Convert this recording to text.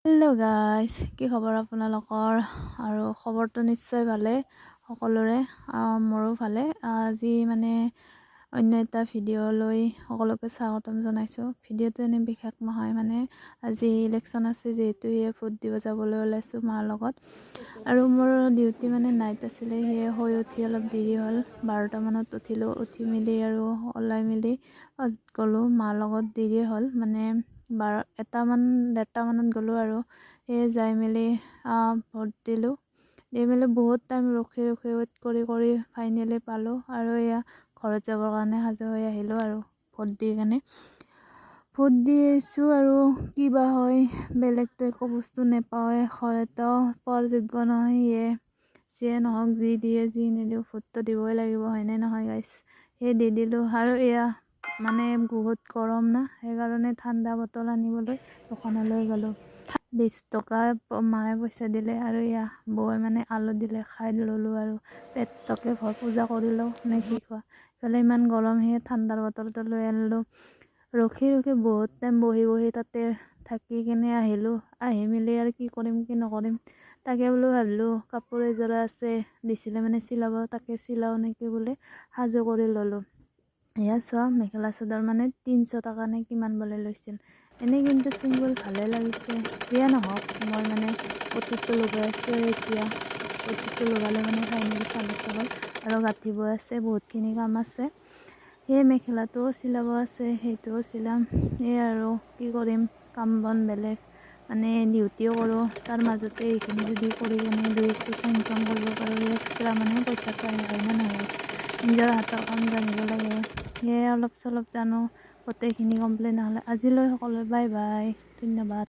Hello' guys, কি খবৰ আপোনালোকৰ? আৰু খবৰটো নিশ্চয় ভালে সকলোৰে, মোৰো ভালে। আজি মানে অন্য এটা ভিডিঅ' লৈ সকলোকে স্বাগতম জনাইছোঁ। ভিডিঅ'টো এনে বিশেষ নহয়, মানে আজি ইলেকশ্যন আছে যিহেতু ভোট দিব যাবলৈ ওলাইছোঁ মাৰ লগত। আৰু মোৰ ডিউটি মানে নাইট আছিলে, সেয়ে শুই উঠি অলপ দেৰি হ'ল। 12টা মানত উঠিলোঁ, উঠি মেলি আৰু ওলাই মেলি গ'লোঁ মাৰ লগত। দেৰিয়ে হ'ল, মানে 1:30 মানত গ'লোঁ আৰু সেয়ে যাই মেলি ভোট দিলোঁ। দি মেলি বহুত টাইম ৰখি ৱেইট কৰি ফাইনেলি পালোঁ আৰু এয়া ঘৰত যাবৰ কাৰণে সাজু হৈ আহিলোঁ আৰু ভোট দি কেনে। ভোট দি আহিছোঁ আৰু কিবা হয়, বেলেগতো একো বস্তু নেপাওঁৱে, ঘৰতো পোৱাৰ যোগ্য নহয়। সেয়ে যিয়ে নহওক, যি দিয়ে যি নিদিওঁ ভোটটো দিবই লাগিব, হয়নে নহয় গাইছ? সেয়ে দি দিলোঁ। আৰু এয়া মানে বহুত গৰম না, সেইকাৰণে ঠাণ্ডা বটল আনিবলৈ দোকানলৈ গ'লোঁ। 20 টকা মায়ে পইচা দিলে আৰু এয়া বৌয়ে মানে আলু দিলে, খাই ল'লোঁ আৰু পেটটোকে পূজা কৰিলোঁ নে কি কোৱা। ইফালে ইমান গৰম, সেয়ে ঠাণ্ডাৰ বটলটো লৈ আনিলোঁ। ৰখি বহুত টাইম বহি তাতে থাকি কেনে আহিলোঁ। আহি মেলি আৰু কি কৰিম কি নকৰিম তাকে বোলো ভাবিলোঁ, কাপোৰ এযোৰা আছে দিছিলে মানে চিলাব, তাকে চিলাওঁ নেকি বোলে সাজু কৰি ল'লোঁ। এয়া চোৱা, মেখেলা চাদৰ মানে 300 টকা নে কিমান বোলে লৈছিল। এনেই কিন্তু চিম্বল ভালে লাগিছে। যিয়ে নহওক, মই মানে পতিটো লগাই আছোঁ। এতিয়া পতিটো লগালে মানে ফাইনেলি চাবত গ'ল আৰু গাঁঠিব আছে, বহুতখিনি কাম আছে। সেই মেখেলাটোও চিলাব আছে, সেইটোও চিলাম। এই আৰু কি কৰিম, কাম বন বেলেগ মানে ডিউটিও কৰোঁ, তাৰ মাজতে এইখিনি যদি কৰি কেনে 2 পইচা ইনকাম কৰিব পাৰোঁ, এক্সট্ৰা মানে পইচাটো আহে, হয়নে নহয়? নিজৰ হাতৰ কাম জানিব লাগে। সেয়ে অলপ চলপ জানো, গোটেইখিনি কমপ্লিট নহ'লে। আজিলৈ সকলোৱে বাই বাই, ধন্যবাদ।